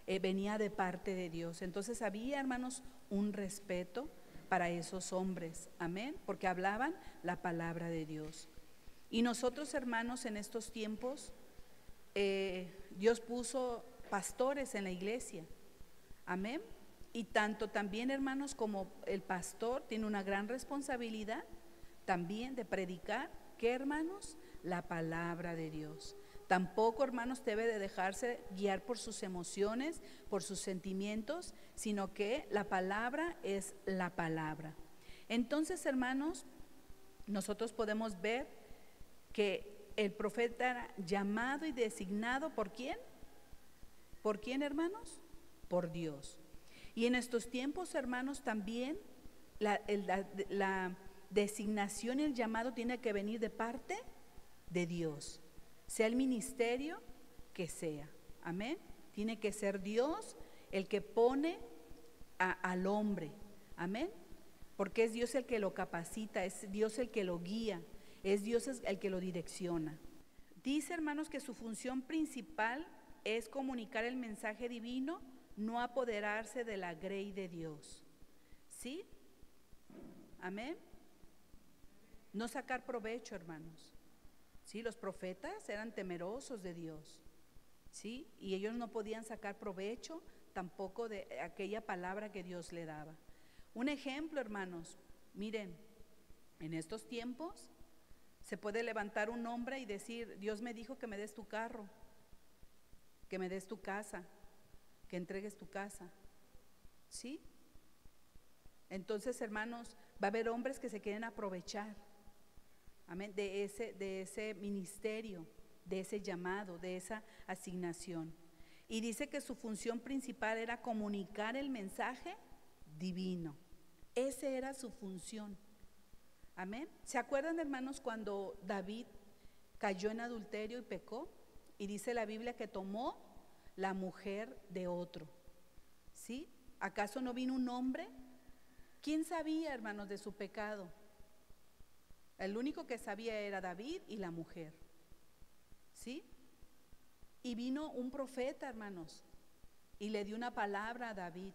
venía de parte de Dios. Entonces había, hermanos, un respeto para esos hombres, amén, porque hablaban la palabra de Dios. Y nosotros, hermanos, en estos tiempos, Dios puso pastores en la iglesia, amén. Y tanto también, hermanos, como el pastor tiene una gran responsabilidad también de predicar, ¿qué, hermanos? La palabra de Dios. Tampoco, hermanos, debe de dejarse guiar por sus emociones, por sus sentimientos, sino que la palabra es la palabra. Entonces, hermanos, nosotros podemos ver que el profeta era llamado y designado ¿por quién? ¿Por quién, hermanos? Por Dios. Y en estos tiempos, hermanos, también la designación y el llamado tiene que venir de parte de Dios, sea el ministerio que sea, amén. Tiene que ser Dios el que pone al hombre, amén, porque es Dios el que lo capacita, es Dios el que lo guía, es Dios el que lo direcciona. Dice, hermanos, que su función principal es comunicar el mensaje divino, no apoderarse de la grey de Dios, ¿sí? Amén. No sacar provecho, hermanos. Sí, los profetas eran temerosos de Dios, ¿sí? Y ellos no podían sacar provecho tampoco de aquella palabra que Dios le daba. Un ejemplo, hermanos, miren, en estos tiempos se puede levantar un hombre y decir, Dios me dijo que me des tu carro, que me des tu casa, que entregues tu casa, ¿sí? Entonces, hermanos, va a haber hombres que se quieren aprovechar, amén, de ese ministerio, de ese llamado, de esa asignación. Y dice que su función principal era comunicar el mensaje divino. Esa era su función. Amén. ¿Se acuerdan, hermanos, cuando David cayó en adulterio y pecó? Y dice la Biblia que tomó la mujer de otro. ¿Sí? ¿Acaso no vino un hombre? ¿Quién sabía, hermanos, de su pecado? El único que sabía era David y la mujer, ¿sí? Y vino un profeta, hermanos, y le dio una palabra a David,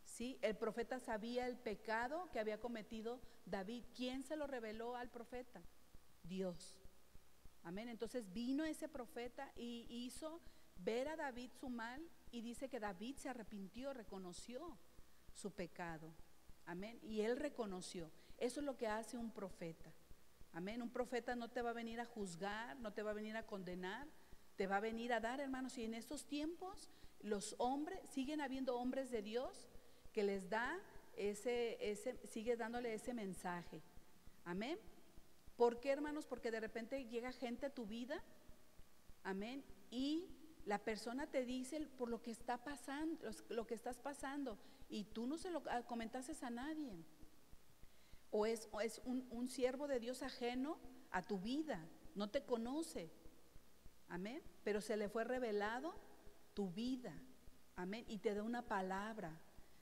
¿sí? El profeta sabía el pecado que había cometido David. ¿Quién se lo reveló al profeta? Dios. Amén. Entonces vino ese profeta y hizo ver a David su mal, y dice que David se arrepintió, reconoció su pecado. Amén. Y él reconoció. Eso es lo que hace un profeta. Amén. Un profeta no te va a venir a juzgar, no te va a venir a condenar, te va a venir a dar, hermanos. Y en estos tiempos los hombres, siguen habiendo hombres de Dios que les da sigue dándole ese mensaje. Amén. ¿Por qué, hermanos? Porque de repente llega gente a tu vida, amén, y la persona te dice por lo que está pasando, lo que estás pasando, y tú no se lo comentaste a nadie. O es un siervo de Dios ajeno a tu vida, no te conoce, amén, pero se le fue revelado tu vida, amén, y te da una palabra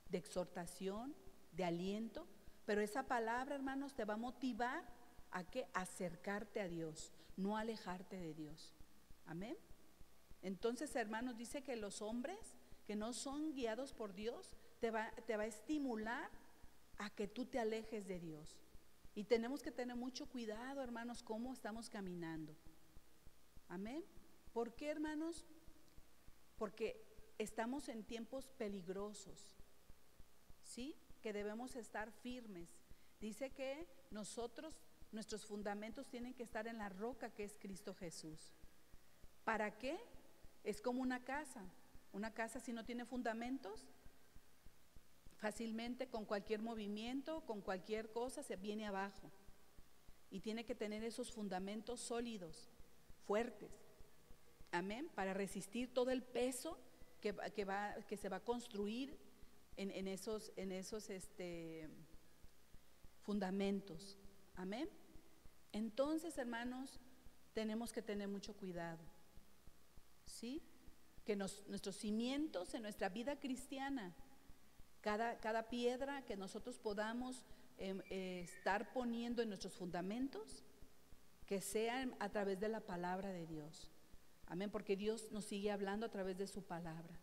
de exhortación, de aliento, pero esa palabra, hermanos, te va a motivar a que acercarte a Dios, no alejarte de Dios, amén. Entonces, hermanos, dice que los hombres que no son guiados por Dios te va a estimular a que tú te alejes de Dios. Y tenemos que tener mucho cuidado, hermanos, cómo estamos caminando. Amén. ¿Por qué, hermanos? Porque estamos en tiempos peligrosos, ¿sí? Que debemos estar firmes. Dice que nuestros fundamentos tienen que estar en la roca que es Cristo Jesús. ¿Para qué? Es como una casa. Una casa, si no tiene fundamentos, fácilmente con cualquier movimiento, con cualquier cosa se viene abajo. Y tiene que tener esos fundamentos sólidos, fuertes, amén, para resistir todo el peso que se va a construir en esos fundamentos, amén. Entonces, hermanos, tenemos que tener mucho cuidado, ¿sí? Que nuestros cimientos en nuestra vida cristiana, cada piedra que nosotros podamos estar poniendo en nuestros fundamentos, que sean a través de la palabra de Dios, amén, porque Dios nos sigue hablando a través de su palabra.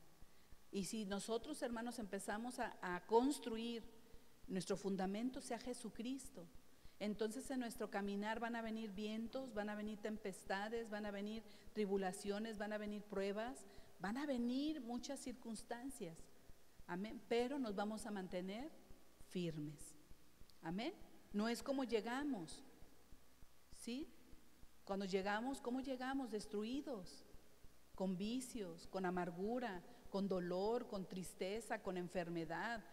Y si nosotros, hermanos, empezamos a construir nuestro fundamento sea Jesucristo, entonces en nuestro caminar van a venir vientos, van a venir tempestades, van a venir tribulaciones, van a venir pruebas, van a venir muchas circunstancias. Amén. Pero nos vamos a mantener firmes. Amén. No es como llegamos, ¿sí? Cuando llegamos, ¿cómo llegamos? Destruidos, con vicios, con amargura, con dolor, con tristeza, con enfermedad,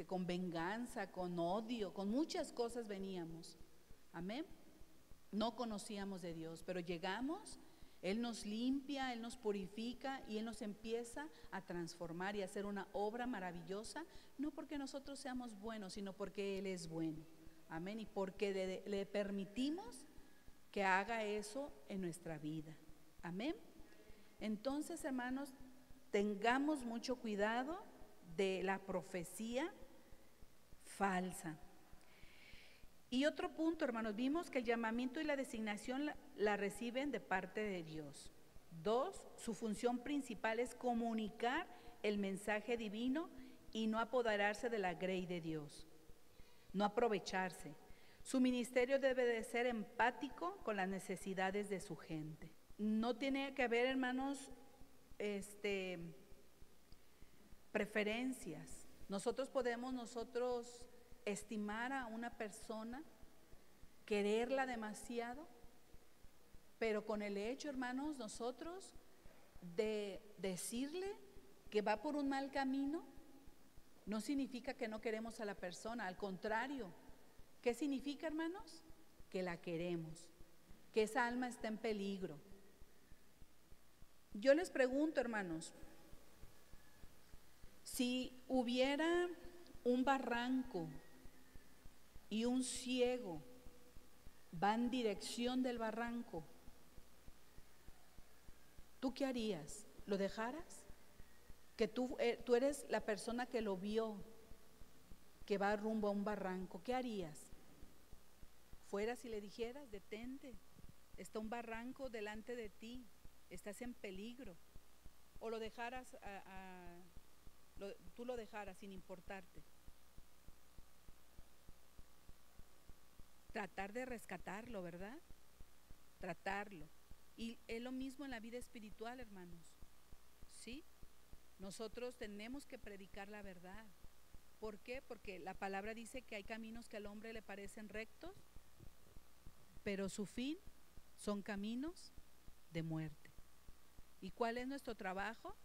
con venganza, con odio, con muchas cosas veníamos. Amén. No conocíamos de Dios, pero llegamos, Él nos limpia, Él nos purifica y Él nos empieza a transformar y a hacer una obra maravillosa, no porque nosotros seamos buenos, sino porque Él es bueno. Amén. Y porque le permitimos que haga eso en nuestra vida. Amén. Entonces, hermanos, tengamos mucho cuidado de la profecía falsa. Y otro punto, hermanos, vimos que el llamamiento y la designación la reciben de parte de Dios. 2, su función principal es comunicar el mensaje divino y no apoderarse de la grey de Dios, no aprovecharse. Su ministerio debe de ser empático con las necesidades de su gente. No tiene que haber, hermanos, preferencias. Nosotros podemos estimar a una persona, quererla demasiado, pero con el hecho, hermanos, nosotros de decirle que va por un mal camino, no significa que no queremos a la persona, al contrario. ¿Qué significa, hermanos? Que la queremos, que esa alma está en peligro. Yo les pregunto, hermanos, si hubiera un barranco y un ciego va en dirección del barranco, ¿tú qué harías? ¿Lo dejaras? Que tú eres la persona que lo vio, que va rumbo a un barranco, ¿qué harías? Fueras y le dijeras, detente, está un barranco delante de ti, estás en peligro. O lo dejaras tú lo dejaras sin importarte. Tratar de rescatarlo, ¿verdad? Tratarlo. Y es lo mismo en la vida espiritual, hermanos. ¿Sí? Nosotros tenemos que predicar la verdad. ¿Por qué? Porque la palabra dice que hay caminos que al hombre le parecen rectos, pero su fin son caminos de muerte. ¿Y cuál es nuestro trabajo?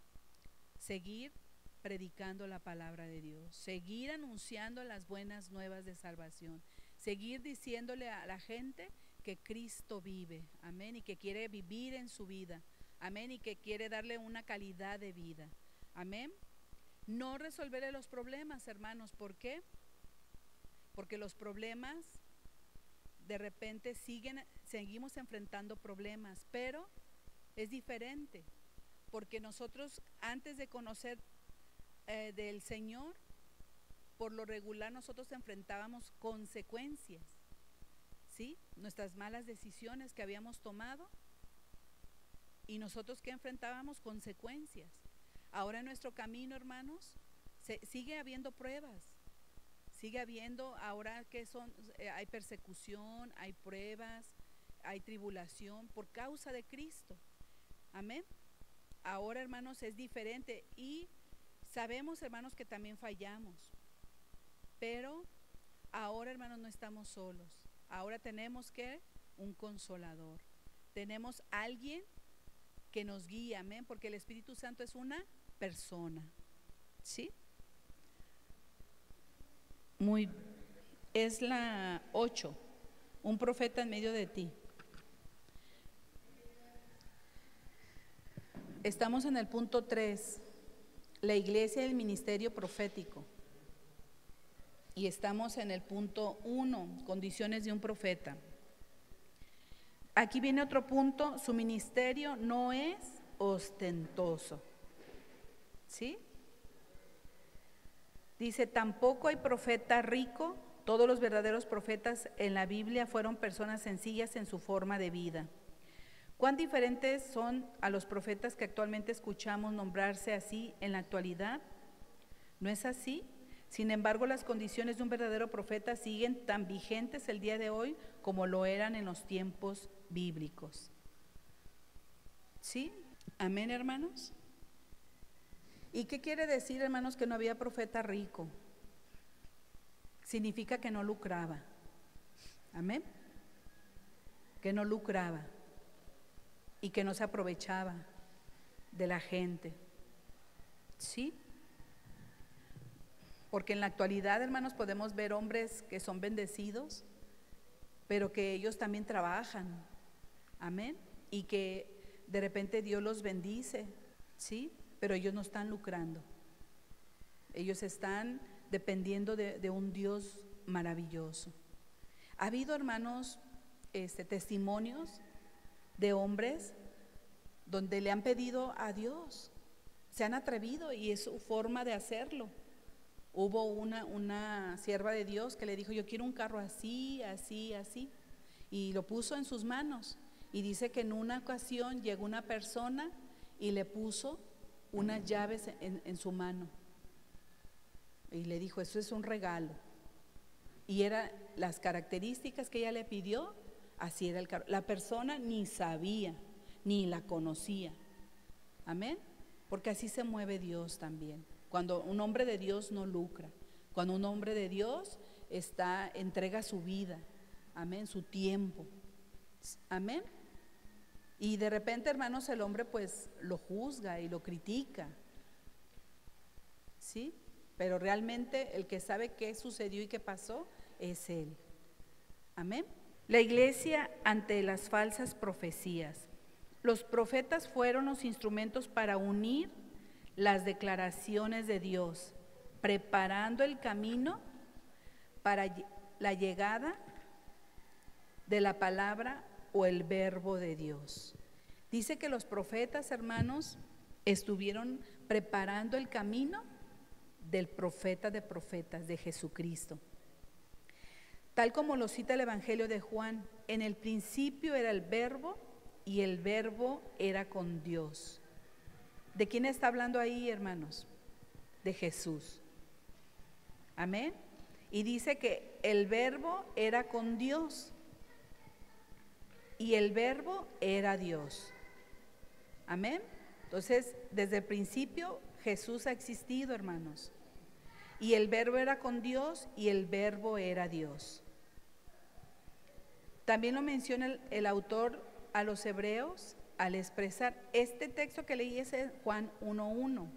Seguir predicando la palabra de Dios, seguir anunciando las buenas nuevas de salvación, seguir diciéndole a la gente que Cristo vive, amén, y que quiere vivir en su vida, amén, y que quiere darle una calidad de vida, amén. No resolverle los problemas, hermanos, ¿por qué? Porque los problemas de repente seguimos enfrentando problemas, pero es diferente, porque nosotros antes de conocer del Señor, por lo regular nosotros enfrentábamos consecuencias, ¿sí? Nuestras malas decisiones que habíamos tomado, y nosotros que enfrentábamos consecuencias. Ahora en nuestro camino, hermanos, sigue habiendo pruebas, sigue habiendo, ahora que hay persecución, hay pruebas, hay tribulación por causa de Cristo, amén. Ahora, hermanos, es diferente y sabemos, hermanos, que también fallamos, pero ahora, hermanos, no estamos solos. Ahora tenemos un consolador, tenemos alguien que nos guía, amén, porque el Espíritu Santo es una persona, ¿sí? Es la 8, un profeta en medio de ti. Estamos en el punto 3, la iglesia y el ministerio profético. Y estamos en el punto 1, condiciones de un profeta. Aquí viene otro punto, su ministerio no es ostentoso, ¿sí? Dice, tampoco hay profeta rico, todos los verdaderos profetas en la Biblia fueron personas sencillas en su forma de vida. ¿Cuán diferentes son a los profetas que actualmente escuchamos nombrarse así en la actualidad? ¿No es así? Sin embargo, las condiciones de un verdadero profeta siguen tan vigentes el día de hoy como lo eran en los tiempos bíblicos. ¿Sí? Amén, hermanos. ¿Y qué quiere decir, hermanos, que no había profeta rico? Significa que no lucraba. Amén. Que no lucraba y que no se aprovechaba de la gente. ¿Sí? Porque en la actualidad, hermanos, podemos ver hombres que son bendecidos, pero que ellos también trabajan. Amén. Y que de repente Dios los bendice, ¿sí? Pero ellos no están lucrando. Ellos están dependiendo de un Dios maravilloso. Ha habido, hermanos, testimonios de hombres donde le han pedido a Dios, se han atrevido y es su forma de hacerlo. Hubo una sierva de Dios que le dijo: yo quiero un carro así, así, así, y lo puso en sus manos, y dice que en una ocasión llegó una persona y le puso unas llaves en su mano y le dijo: eso es un regalo, y eran las características que ella le pidió, así era el carro. La persona ni sabía, ni la conocía. Amén. Porque así se mueve Dios también. Cuando un hombre de Dios no lucra, cuando un hombre de Dios entrega su vida, amén, su tiempo, amén. Y de repente, hermanos, el hombre pues lo juzga y lo critica, ¿sí? Pero realmente el que sabe qué sucedió y qué pasó es Él. Amén. La iglesia ante las falsas profecías. Los profetas fueron los instrumentos para unir las declaraciones de Dios, preparando el camino para la llegada de la palabra o el verbo de Dios. Dice que los profetas, hermanos, estuvieron preparando el camino del profeta de profetas, de Jesucristo. Tal como lo cita el Evangelio de Juan: en el principio era el verbo y el verbo era con Dios. ¿De quién está hablando ahí, hermanos? De Jesús. Amén. Y dice que el verbo era con Dios y el verbo era Dios. Amén. Entonces, desde el principio Jesús ha existido, hermanos. Y el verbo era con Dios y el verbo era Dios. También lo menciona el autor a los hebreos al expresar este texto que leí, es Juan 1:1.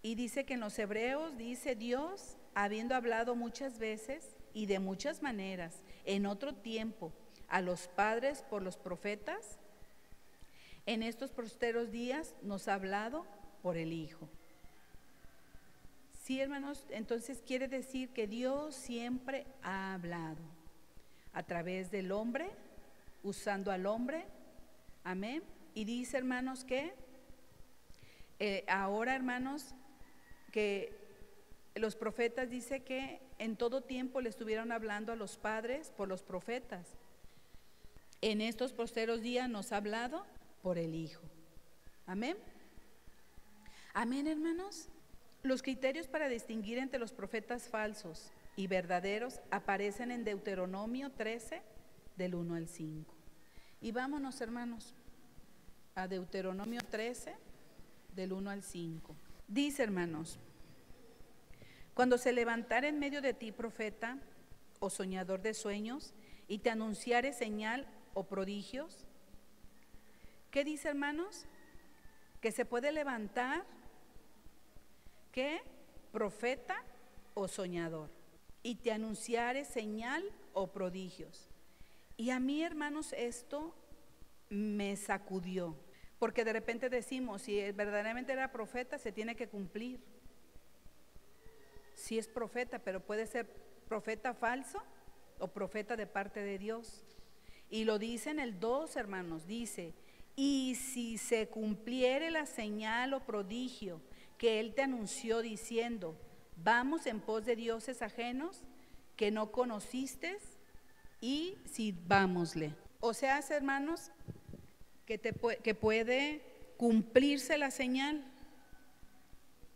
Y dice que en los hebreos dice: Dios, habiendo hablado muchas veces y de muchas maneras en otro tiempo a los padres por los profetas, en estos posteros días nos ha hablado por el Hijo. Sí, hermanos, entonces quiere decir que Dios siempre ha hablado a través del hombre, usando al hombre. Amén. Y dice, hermanos, que ahora, hermanos, que los profetas, dice que en todo tiempo le estuvieron hablando a los padres por los profetas. En estos posteros días nos ha hablado por el Hijo. Amén. Amén, hermanos. Los criterios para distinguir entre los profetas falsos y verdaderos aparecen en Deuteronomio 13, del 1 al 5. Y vámonos, hermanos, a Deuteronomio 13, del 1 al 5. Dice, hermanos: cuando se levantare en medio de ti profeta o soñador de sueños y te anunciare señal o prodigios. ¿Qué dice, hermanos? Que se puede levantar, ¿qué? Profeta o soñador, y te anunciare señal o prodigios. Y a mí, hermanos, esto me sacudió, porque de repente decimos: si verdaderamente era profeta, se tiene que cumplir. Sí es profeta, pero puede ser profeta falso o profeta de parte de Dios. Y lo dice en el 2, hermanos, dice: y si se cumpliere la señal o prodigio que él te anunció diciendo: vamos en pos de dioses ajenos que no conociste y sirvámosle. O sea, hermanos, que puede cumplirse la señal.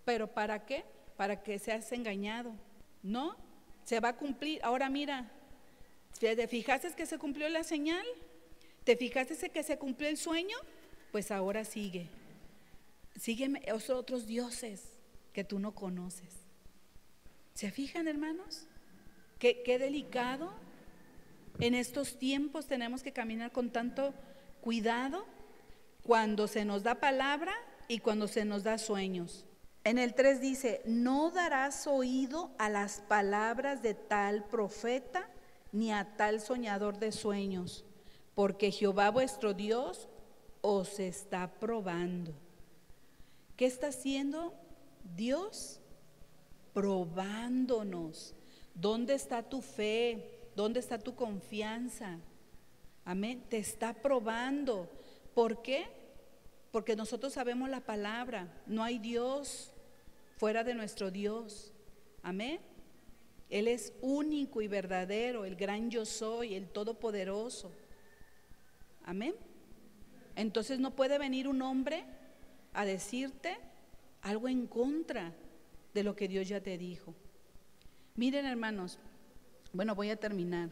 ¿Pero para qué? Para que seas engañado. No, se va a cumplir. Ahora mira, ¿te fijaste que se cumplió la señal? ¿Te fijaste que se cumplió el sueño? Pues ahora sigue. Sígueme otros dioses que tú no conoces. ¿Se fijan, hermanos? Qué delicado. En estos tiempos tenemos que caminar con tanto cuidado cuando se nos da palabra y cuando se nos da sueños. En el 3 dice: no darás oído a las palabras de tal profeta ni a tal soñador de sueños, porque Jehová vuestro Dios os está probando. ¿Qué está haciendo Dios? Probándonos. ¿Dónde está tu fe? ¿Dónde está tu confianza? Amén. Te está probando. ¿Por qué? Porque nosotros sabemos la palabra. No hay Dios fuera de nuestro Dios. Amén. Él es único y verdadero, el gran yo soy, el todopoderoso. Amén. Entonces no puede venir un hombre a decirte algo en contra de lo que Dios ya te dijo. Miren, hermanos, bueno, voy a terminar.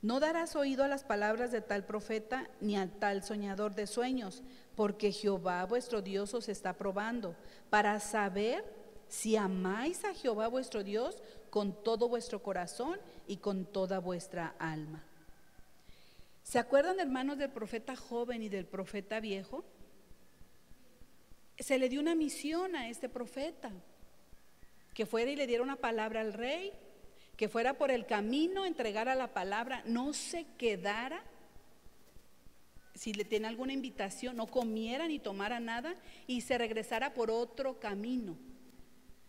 No darás oído a las palabras de tal profeta ni a tal soñador de sueños, porque Jehová vuestro Dios os está probando, para saber si amáis a Jehová vuestro Dios con todo vuestro corazón y con toda vuestra alma. ¿Se acuerdan, hermanos, del profeta joven y del profeta viejo? Se le dio una misión a este profeta, que fuera y le diera una palabra al rey, que fuera por el camino, entregara la palabra, no se quedara, si le tiene alguna invitación, no comiera ni tomara nada y se regresara por otro camino.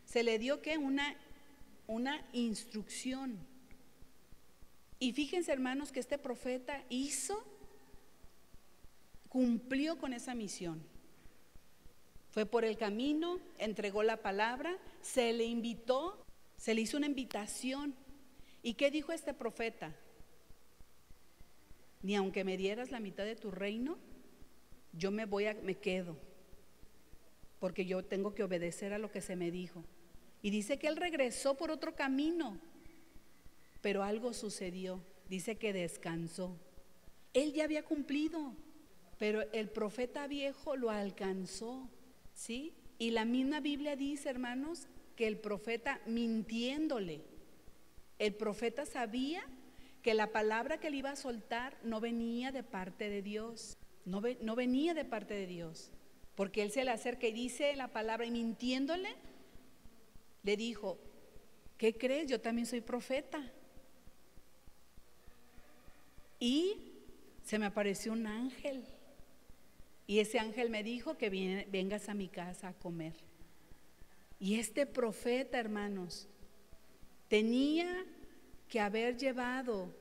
Se le dio que una instrucción. Y fíjense, hermanos, que este profeta cumplió con esa misión. Fue por el camino, entregó la palabra, se le invitó, se le hizo una invitación. ¿Y qué dijo este profeta? Ni aunque me dieras la mitad de tu reino, yo me quedo, porque yo tengo que obedecer a lo que se me dijo. Y dice que él regresó por otro camino, pero algo sucedió. Dice que descansó. Él ya había cumplido, pero el profeta viejo lo alcanzó, ¿sí? Y la misma Biblia dice, hermanos, que el profeta, mintiéndole, el profeta sabía que la palabra que él iba a soltar no venía de parte de Dios, no venía de parte de Dios, porque él se le acerca y dice la palabra, y mintiéndole le dijo: ¿qué crees? Yo también soy profeta. Y se me apareció un ángel, y ese ángel me dijo que vengas a mi casa a comer. Y este profeta, hermanos, tenía que haber llevado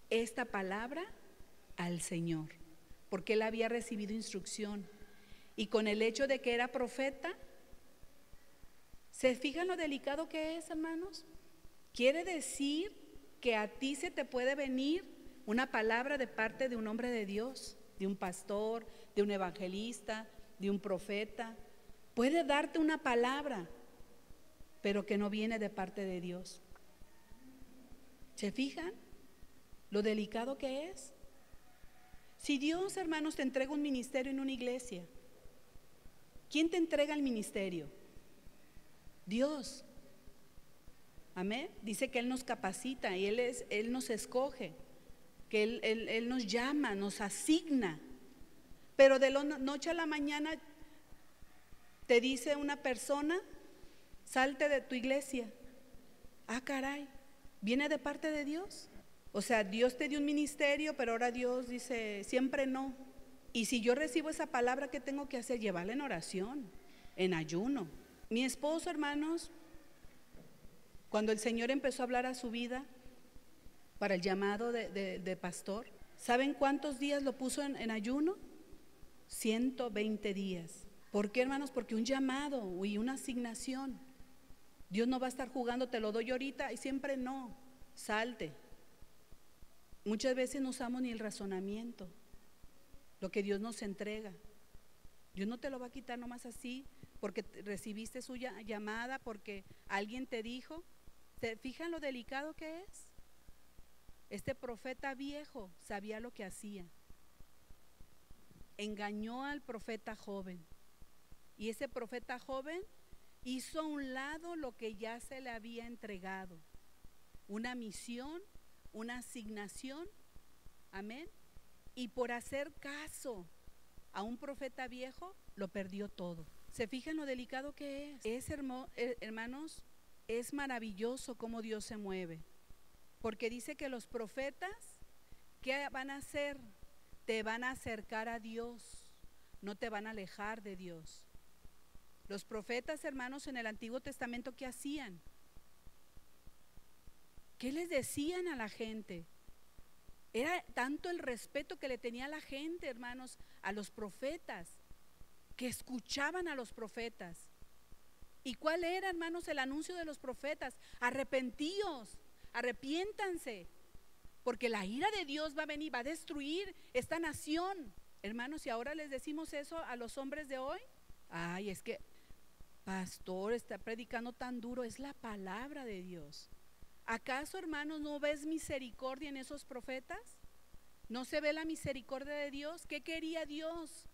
esta palabra al Señor, porque él había recibido instrucción. Y con el hecho de que era profeta, ¿se fijan lo delicado que es, hermanos? Quiere decir que a ti se te puede venir una palabra de parte de un hombre de Dios, de un pastor, de un evangelista, de un profeta. Puede darte una palabra, pero que no viene de parte de Dios. ¿Se fijan lo delicado que es? Si Dios, hermanos, te entrega un ministerio en una iglesia, ¿quién te entrega el ministerio? Dios. Amén. Dice que Él nos capacita y Él nos escoge, que Él nos llama, nos asigna. Pero de la noche a la mañana te dice una persona: salte de tu iglesia. Ah, caray, ¿viene de parte de Dios? O sea, Dios te dio un ministerio, pero ahora Dios dice siempre no. Y si yo recibo esa palabra, ¿qué tengo que hacer? Llevarla en oración, en ayuno. Mi esposo, hermanos, cuando el Señor empezó a hablar a su vida para el llamado de pastor, ¿saben cuántos días lo puso en ayuno? 120 días. ¿Por qué, hermanos? Porque un llamado y una asignación. Dios no va a estar jugando, te lo doy ahorita y siempre no. Salte. Muchas veces no usamos ni el razonamiento. lo que Dios nos entrega. Dios no te lo va a quitar nomás así, porque recibiste su llamada, porque alguien te dijo. ¿Se fijan lo delicado que es? Este profeta viejo sabía lo que hacía. Engañó al profeta joven. Y ese profeta joven hizo a un lado lo que ya se le había entregado. Una misión, una asignación. Amén. Y por hacer caso a un profeta viejo, lo perdió todo. ¿Se fijan lo delicado que es? Hermanos, es maravilloso cómo Dios se mueve. Porque dice que los profetas, ¿qué van a hacer? Te van a acercar a Dios, no te van a alejar de Dios. Los profetas, hermanos, en el Antiguo Testamento, ¿qué hacían? ¿Qué les decían a la gente? Era tanto el respeto que le tenía la gente, hermanos, a los profetas, que escuchaban a los profetas. ¿Y cuál era, hermanos, el anuncio de los profetas? Arrepentíos, arrepiéntanse, porque la ira de Dios va a venir, va a destruir esta nación. Hermanos, y ahora les decimos eso a los hombres de hoy. Ay, es que pastor está predicando tan duro. Es la palabra de Dios. ¿Acaso, hermanos, no ves misericordia en esos profetas? ¿No se ve la misericordia de Dios? ¿Qué quería Dios?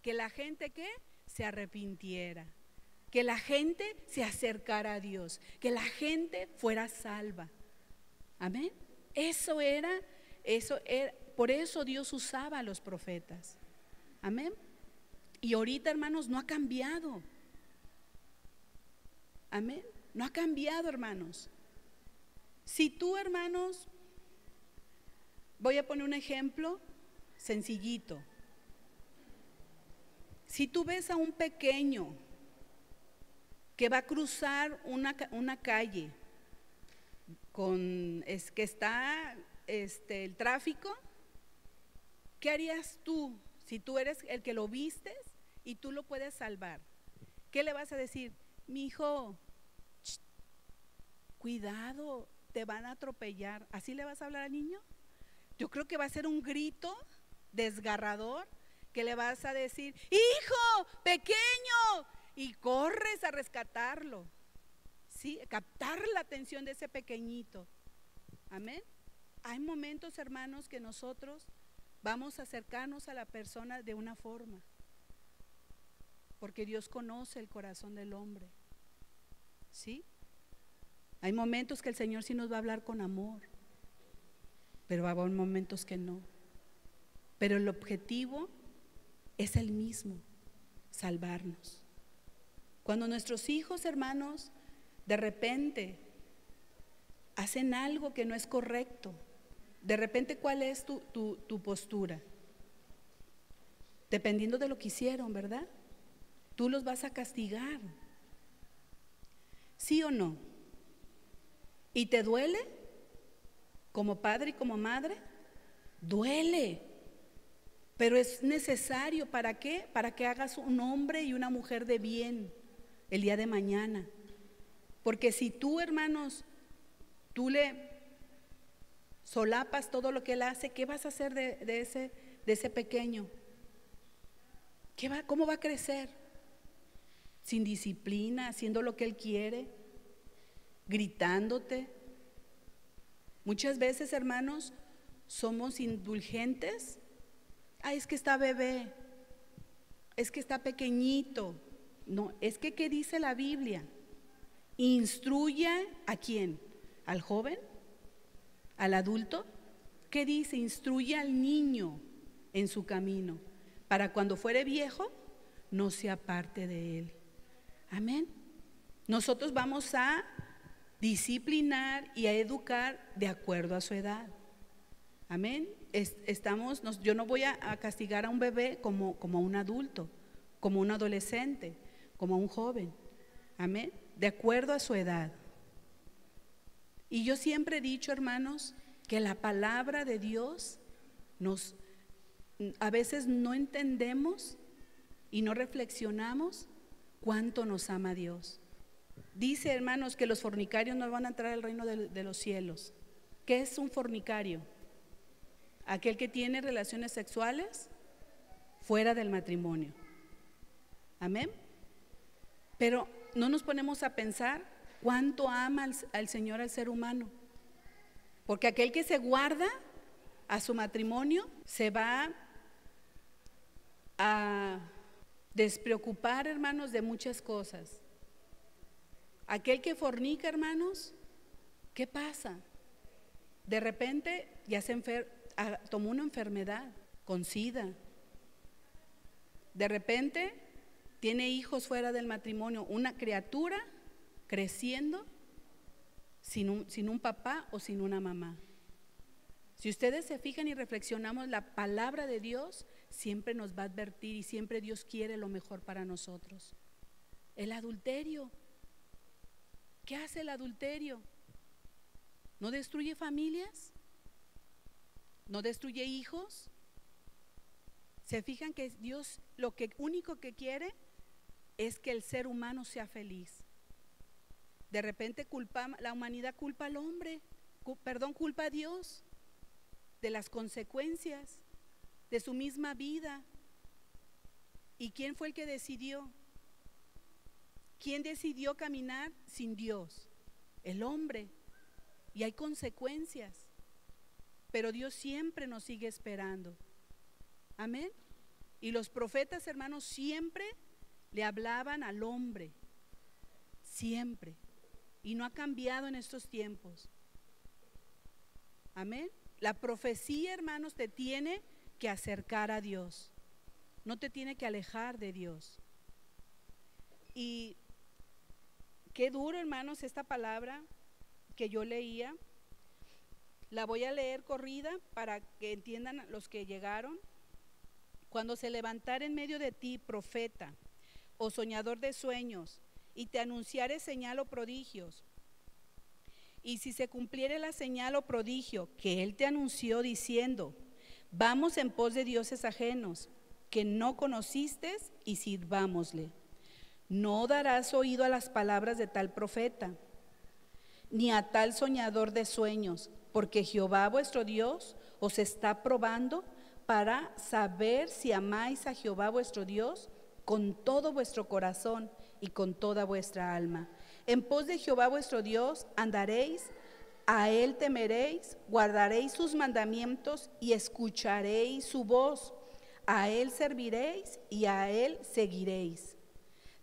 Que la gente, ¿qué? Se arrepintiera, que la gente se acercara a Dios, que la gente fuera salva. Amén. Eso era, por eso Dios usaba a los profetas. Amén. Y ahorita, hermanos, no ha cambiado. Amén. No ha cambiado, hermanos. Si tú, hermanos, voy a poner un ejemplo sencillito. Si tú ves a un pequeño que va a cruzar una calle que está el tráfico, ¿qué harías tú si tú eres el que lo vistes y tú lo puedes salvar? ¿Qué le vas a decir? Mi hijo, cuidado, te van a atropellar. ¿Así le vas a hablar al niño? Yo creo que va a ser un grito desgarrador, que le vas a decir, hijo, pequeño, y corres a rescatarlo. Sí, captar la atención de ese pequeñito. Amén. Hay momentos, hermanos, que nosotros vamos a acercarnos a la persona de una forma, porque Dios conoce el corazón del hombre. ¿Sí? Hay momentos que el Señor sí nos va a hablar con amor, pero va a haber momentos que no. Pero el objetivo es el mismo, salvarnos. Cuando nuestros hijos, hermanos, de repente hacen algo que no es correcto, de repente, ¿cuál es tu postura? Dependiendo de lo que hicieron, ¿verdad? Tú los vas a castigar. ¿Sí o no? ¿Y te duele? Como padre y como madre, duele. Pero es necesario, ¿para qué? Para que hagas un hombre y una mujer de bien el día de mañana. Porque si tú, hermanos, tú le solapas todo lo que él hace, ¿qué vas a hacer de ese pequeño? ¿Cómo va a crecer? Sin disciplina, haciendo lo que él quiere, gritándote. Muchas veces, hermanos, somos indulgentes. Ay, es que está bebé, es que está pequeñito. No, es que ¿qué dice la Biblia? Instruya ¿a quién? ¿Al joven? ¿Al adulto? ¿Qué dice? Instruye al niño en su camino, para cuando fuere viejo no se aparte de él. Amén. Nosotros vamos a disciplinar y a educar de acuerdo a su edad. Amén. Yo no voy a castigar a un bebé como a un adulto, como un adolescente, como a un joven. Amén. De acuerdo a su edad. Y yo siempre he dicho, hermanos, que la palabra de Dios a veces no entendemos y no reflexionamos cuánto nos ama Dios. Dice, hermanos, que los fornicarios no van a entrar al reino de los cielos. ¿Qué es un fornicario? Aquel que tiene relaciones sexuales fuera del matrimonio. Amén. Pero no nos ponemos a pensar cuánto ama al Señor al ser humano. Porque aquel que se guarda a su matrimonio se va a despreocupar, hermanos, de muchas cosas. Aquel que fornica, hermanos, ¿qué pasa? De repente ya tomó una enfermedad con SIDA. De repente tiene hijos fuera del matrimonio, una criatura creciendo sin un papá o sin una mamá. Si ustedes se fijan y reflexionamos, la palabra de Dios siempre nos va a advertir y siempre Dios quiere lo mejor para nosotros. El adulterio. ¿Qué hace el adulterio? ¿No destruye familias? ¿No destruye hijos? Se fijan que Dios lo único que quiere es que el ser humano sea feliz. De repente la humanidad culpa al hombre, culpa a Dios de las consecuencias de su misma vida. ¿Y quién fue el que decidió? ¿Quién decidió caminar sin Dios? El hombre. Y hay consecuencias, pero Dios siempre nos sigue esperando. Amén. Y los profetas, hermanos, siempre le hablaban al hombre, siempre. Y no ha cambiado en estos tiempos. Amén. La profecía, hermanos, te tiene que acercar a Dios, no te tiene que alejar de Dios. Y qué duro, hermanos, esta palabra que yo leía. La voy a leer corrida para que entiendan los que llegaron. Cuando se levantare en medio de ti profeta o soñador de sueños y te anunciare señal o prodigios, y si se cumpliere la señal o prodigio que él te anunció diciendo, vamos en pos de dioses ajenos que no conociste y sirvámosle, no darás oído a las palabras de tal profeta ni a tal soñador de sueños, porque Jehová vuestro Dios os está probando para saber si amáis a Jehová vuestro Dios con todo vuestro corazón y con toda vuestra alma. En pos de Jehová vuestro Dios andaréis, a él temeréis, guardaréis sus mandamientos y escucharéis su voz. A él serviréis y a él seguiréis.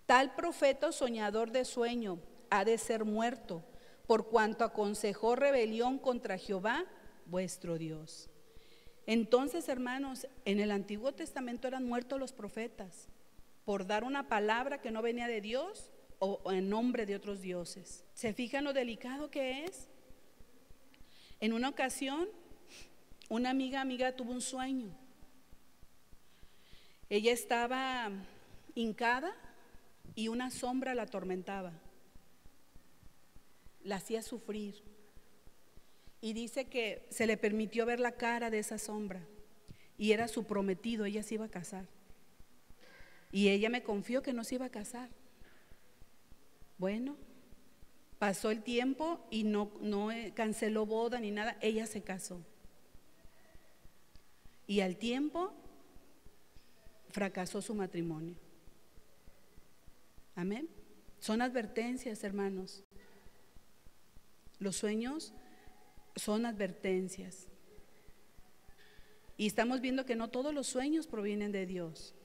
Tal profeta o soñador de sueño ha de ser muerto, por cuanto aconsejó rebelión contra Jehová vuestro Dios. Entonces, hermanos, en el Antiguo Testamento eran muertos los profetas por dar una palabra que no venía de Dios o en nombre de otros dioses. ¿Se fijan lo delicado que es? En una ocasión, una amiga tuvo un sueño. Ella estaba hincada y una sombra la atormentaba, la hacía sufrir. Y dice que se le permitió ver la cara de esa sombra y era su prometido, ella se iba a casar. Y ella me confió que no se iba a casar. Bueno, pasó el tiempo y no canceló boda ni nada, ella se casó. Y al tiempo fracasó su matrimonio. Amén. Son advertencias, hermanos. Los sueños son advertencias. Y estamos viendo que no todos los sueños provienen de Dios.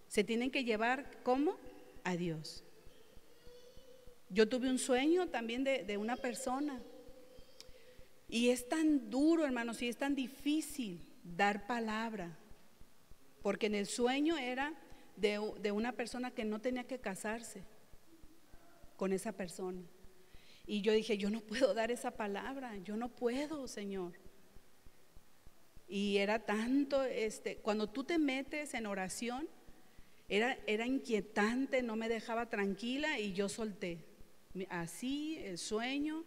Se tienen que llevar, ¿cómo? A Dios. Yo tuve un sueño también de una persona. Y es tan duro, hermanos, y es tan difícil dar palabra. Porque en el sueño era de una persona que no tenía que casarse con esa persona. Y yo dije, yo no puedo dar esa palabra, yo no puedo, Señor. Y era tanto, cuando tú te metes en oración, era inquietante, no me dejaba tranquila y yo solté. Así el sueño.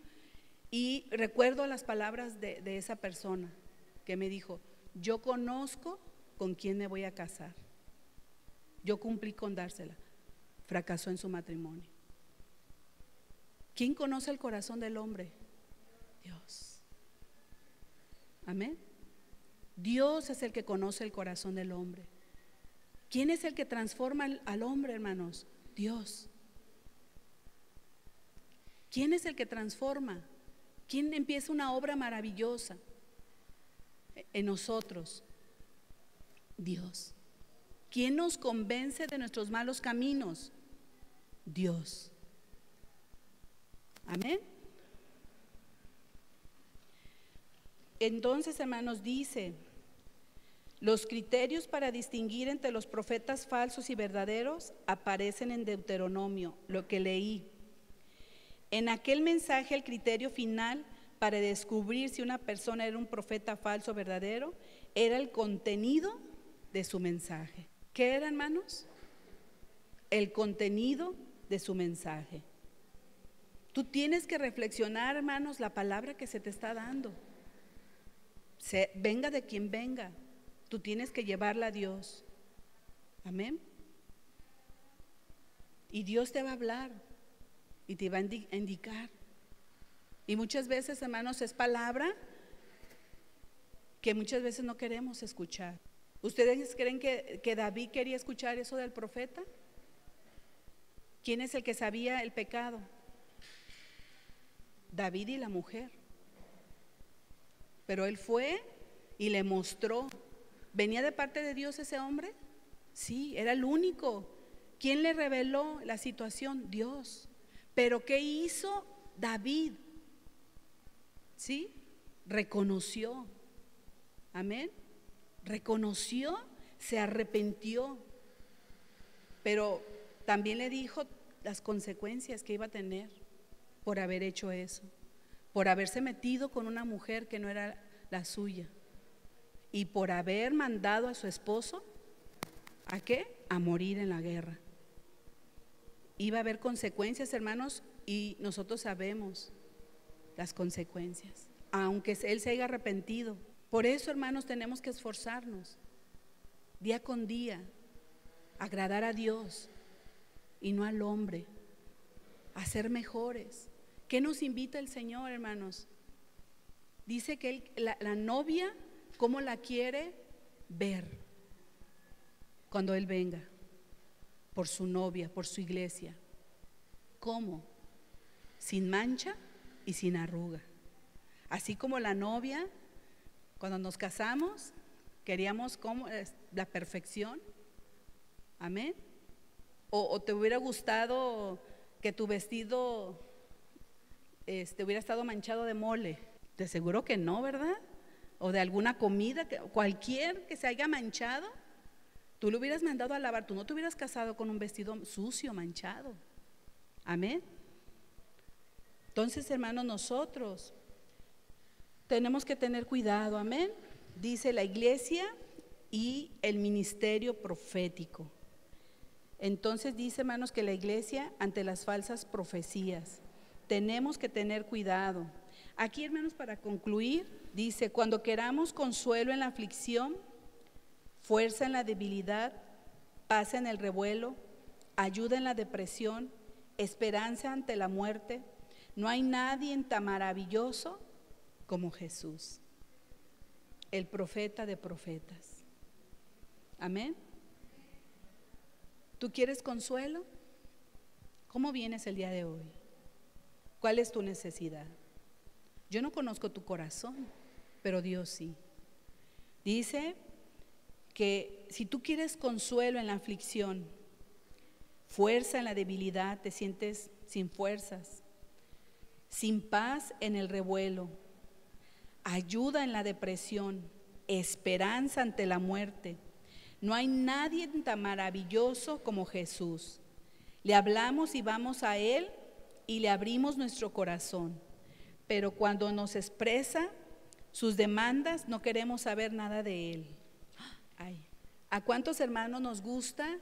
Y recuerdo las palabras de esa persona que me dijo, yo conozco con quién me voy a casar. Yo cumplí con dársela. Fracasó en su matrimonio. ¿Quién conoce el corazón del hombre? Dios. Amén. Dios es el que conoce el corazón del hombre. ¿Quién es el que transforma al hombre, hermanos? Dios. ¿Quién es el que transforma? ¿Quién empieza una obra maravillosa en nosotros? Dios. ¿Quién nos convence de nuestros malos caminos? Dios. Amén. Entonces, hermanos, dice, los criterios para distinguir entre los profetas falsos y verdaderos aparecen en Deuteronomio, lo que leí. En aquel mensaje, el criterio final para descubrir si una persona era un profeta falso o verdadero era el contenido de su mensaje. ¿Qué era, hermanos? El contenido de su mensaje. Tú tienes que reflexionar, hermanos, la palabra que se te está dando. Venga de quien venga, tú tienes que llevarla a Dios. Amén. Y Dios te va a hablar y te va a indicar. Y muchas veces, hermanos, es palabra que muchas veces no queremos escuchar. ¿Ustedes creen que David quería escuchar eso del profeta? ¿Quién es el que sabía el pecado? David y la mujer. Pero él fue y le mostró. ¿Venía de parte de Dios ese hombre? Sí, era el único. ¿Quién le reveló la situación? Dios. Pero ¿qué hizo David? ¿Sí? Reconoció. Amén. Reconoció, se arrepintió. Pero también le dijo las consecuencias que iba a tener por haber hecho eso, por haberse metido con una mujer que no era la suya y por haber mandado a su esposo ¿a qué? A morir en la guerra. Iba a haber consecuencias, hermanos, y nosotros sabemos las consecuencias, aunque él se haya arrepentido. Por eso, hermanos, tenemos que esforzarnos día con día, agradar a Dios y no al hombre, a ser mejores. ¿Qué nos invita el Señor, hermanos? Dice que la novia, ¿cómo la quiere ver cuando Él venga? Por su novia, por su iglesia. ¿Cómo? Sin mancha y sin arruga. Así como la novia, cuando nos casamos, queríamos la perfección. Amén. O te hubiera gustado que tu vestido hubiera estado manchado de mole. De seguro que no, ¿verdad? O de alguna comida, cualquier que se haya manchado, tú lo hubieras mandado a lavar. Tú no te hubieras casado con un vestido sucio, manchado. Amén. Entonces, hermanos, nosotros tenemos que tener cuidado. Amén. Dice la iglesia y el ministerio profético. Entonces dice, hermanos, que la iglesia ante las falsas profecías tenemos que tener cuidado. Aquí, hermanos, para concluir, dice, cuando queramos consuelo en la aflicción, fuerza en la debilidad, paz en el revuelo, ayuda en la depresión, esperanza ante la muerte, no hay nadie tan maravilloso como Jesús, el profeta de profetas. Amén. ¿Tú quieres consuelo? ¿Cómo vienes el día de hoy? ¿Cuál es tu necesidad? Yo no conozco tu corazón, pero Dios sí. Dice que si tú quieres consuelo en la aflicción, fuerza en la debilidad, te sientes sin fuerzas, sin paz en el revuelo, ayuda en la depresión, esperanza ante la muerte. No hay nadie tan maravilloso como Jesús. Le hablamos y vamos a Él y le abrimos nuestro corazón. Pero cuando nos expresa sus demandas, no queremos saber nada de Él. Ay, ¿a cuántos hermanos nos gustan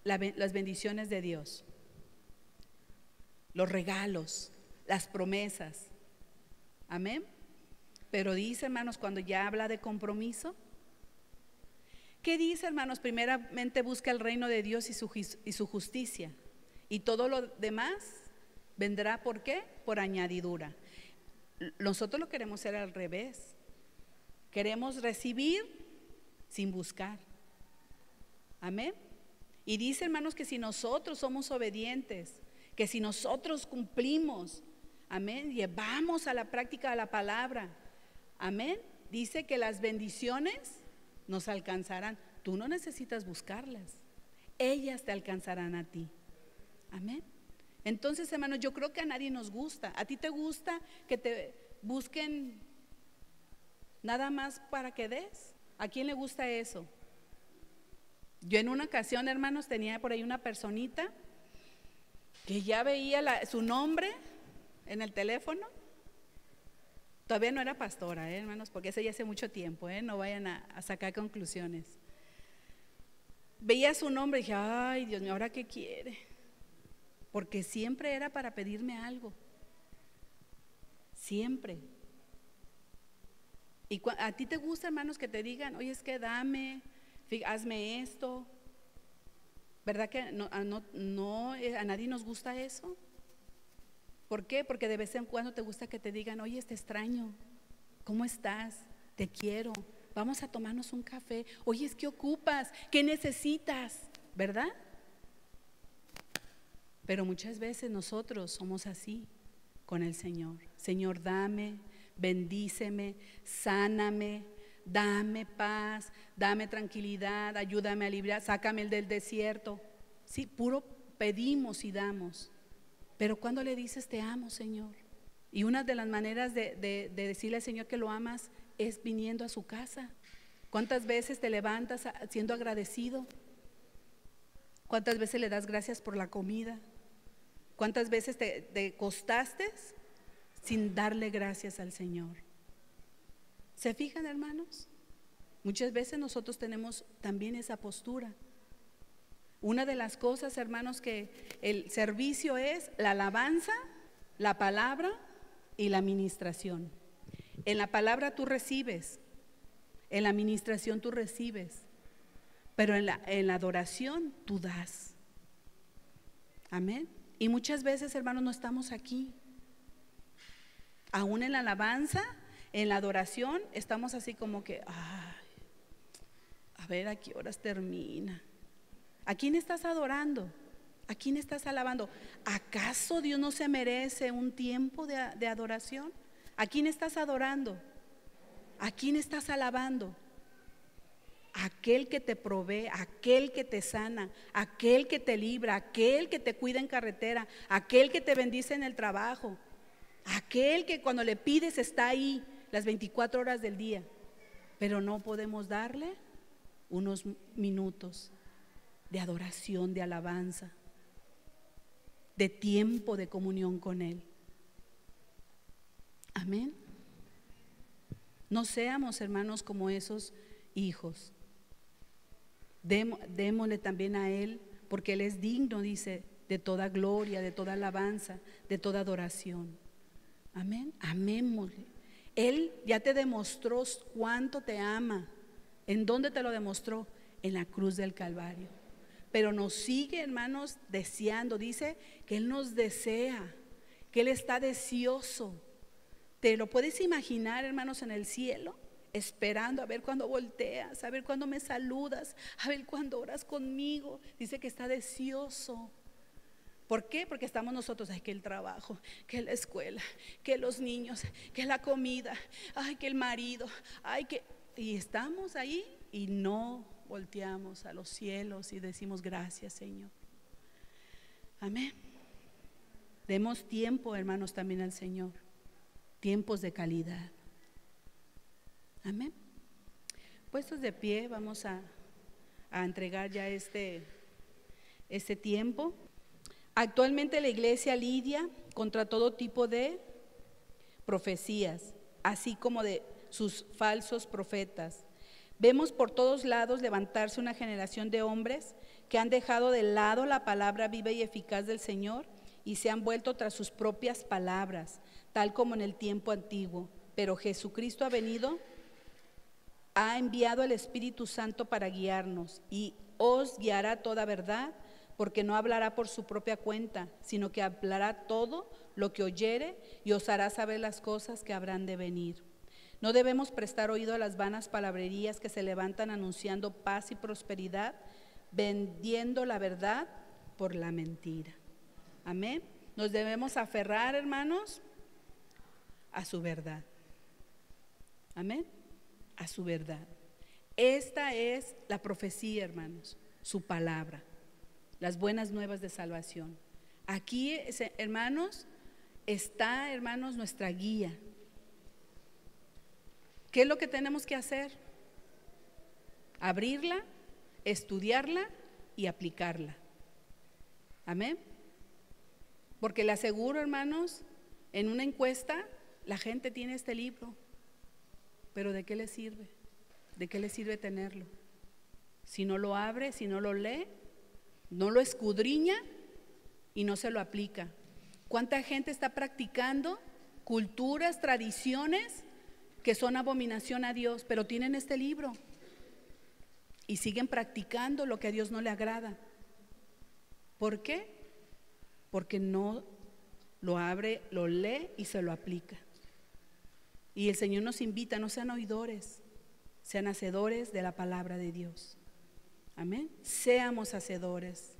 las bendiciones de Dios? Los regalos, las promesas. Amén. Pero dice, hermanos, cuando ya habla de compromiso, ¿qué dice, hermanos? Primeramente busca el reino de Dios y su justicia. Y todo lo demás vendrá, ¿por qué? Por añadidura. Nosotros lo queremos hacer al revés. Queremos recibir sin buscar. Amén. Amén. Y dice, hermanos, que si nosotros somos obedientes, que si nosotros cumplimos, amén, llevamos a la práctica la palabra, amén, dice que las bendiciones nos alcanzarán. Tú no necesitas buscarlas, ellas te alcanzarán a ti. Amén. Entonces, hermanos, yo creo que a nadie nos gusta. ¿A ti te gusta que te busquen nada más para que des? ¿A quién le gusta eso? Yo en una ocasión, hermanos, tenía por ahí una personita que ya veía su nombre en el teléfono. Todavía no era pastora, hermanos, porque eso ya hace mucho tiempo, no vayan a sacar conclusiones. Veía su nombre y dije, ay, Dios mío, ¿ahora qué quiere? Porque siempre era para pedirme algo, siempre. Y a ti te gusta, hermanos, que te digan, oye, es que dame, hazme esto. ¿Verdad que a nadie nos gusta eso? ¿Por qué? Porque de vez en cuando te gusta que te digan, oye, te extraño, ¿cómo estás? Te quiero, vamos a tomarnos un café. Oye, ¿qué ocupas? ¿Qué necesitas? ¿Verdad? Pero muchas veces nosotros somos así con el Señor. Señor, dame, bendíceme, sáname, dame paz, dame tranquilidad, ayúdame a librar, sácame del desierto. Sí, puro pedimos y damos. Pero cuando le dices te amo, Señor, y una de las maneras de decirle al Señor que lo amas es viniendo a su casa. ¿Cuántas veces te levantas siendo agradecido? ¿Cuántas veces le das gracias por la comida? ¿Cuántas veces te costaste sin darle gracias al Señor? ¿Se fijan, hermanos? Muchas veces nosotros tenemos también esa postura. Una de las cosas, hermanos, que el servicio es la alabanza, la palabra y la administración. En la palabra tú recibes, en la administración tú recibes, pero en la adoración tú das. Amén. Y muchas veces, hermanos, no estamos aquí. Aún en la alabanza, en la adoración, estamos así como que, ay, a ver a qué horas termina. ¿A quién estás adorando? ¿A quién estás alabando? ¿Acaso Dios no se merece un tiempo de adoración? ¿A quién estás adorando? ¿A quién estás alabando? Aquel que te provee, aquel que te sana, aquel que te libra, aquel que te cuida en carretera, aquel que te bendice en el trabajo, aquel que cuando le pides está ahí las 24 horas del día. Pero no podemos darle unos minutos de adoración, de alabanza, de tiempo de comunión con Él. Amén. No seamos, hermanos, como esos hijos. Démosle también a Él, porque Él es digno, dice, de toda gloria, de toda alabanza, de toda adoración. Amén. Amémosle. Él ya te demostró cuánto te ama. ¿En dónde te lo demostró? En la cruz del Calvario. Pero nos sigue, hermanos, deseando. Dice que Él nos desea, que Él está deseoso. ¿Te lo puedes imaginar, hermanos, en el cielo? Esperando a ver cuándo volteas, a ver cuándo me saludas, a ver cuándo oras conmigo. Dice que está deseoso. ¿Por qué? Porque estamos nosotros, ay, que el trabajo, que la escuela, que los niños, que la comida, ay, que el marido, ay, que... Y estamos ahí y no volteamos a los cielos y decimos gracias, Señor. Amén. Demos tiempo, hermanos, también al Señor. Tiempos de calidad. Amén. Puestos de pie, vamos a entregar ya este tiempo. Actualmente la iglesia lidia contra todo tipo de profecías, así como de sus falsos profetas. Vemos por todos lados levantarse una generación de hombres que han dejado de lado la palabra viva y eficaz del Señor y se han vuelto tras sus propias palabras, tal como en el tiempo antiguo. Pero Jesucristo ha venido, ha enviado al Espíritu Santo para guiarnos y os guiará toda verdad, porque no hablará por su propia cuenta, sino que hablará todo lo que oyere y os hará saber las cosas que habrán de venir. No debemos prestar oído a las vanas palabrerías que se levantan anunciando paz y prosperidad, vendiendo la verdad por la mentira. Amén. Nos debemos aferrar, hermanos, a su verdad. Amén. A su verdad. Esta es la profecía, hermanos, su palabra, las buenas nuevas de salvación. Aquí, hermanos, está, hermanos, nuestra guía. ¿Qué es lo que tenemos que hacer? Abrirla, estudiarla y aplicarla. Amén. Porque le aseguro, hermanos, en una encuesta la gente tiene este libro, pero ¿de qué le sirve? ¿De qué le sirve tenerlo? Si no lo abre, si no lo lee, no lo escudriña y no se lo aplica. ¿Cuánta gente está practicando culturas, tradiciones que son abominación a Dios, pero tienen este libro y siguen practicando lo que a Dios no le agrada? ¿Por qué? Porque no lo abre, lo lee y se lo aplica. Y el Señor nos invita, no sean oidores, sean hacedores de la palabra de Dios. Amén. Seamos hacedores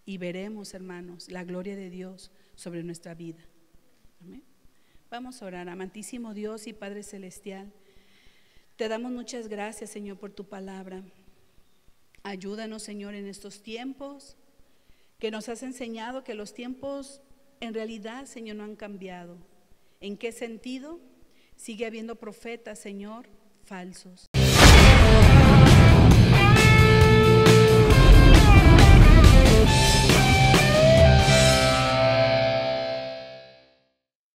y veremos, hermanos, la gloria de Dios sobre nuestra vida. Amén. Vamos a orar. Amantísimo Dios y Padre Celestial, te damos muchas gracias, Señor, por tu palabra. Ayúdanos, Señor, en estos tiempos que nos has enseñado que los tiempos en realidad, Señor, no han cambiado. ¿En qué sentido? Sigue habiendo profetas, Señor, falsos.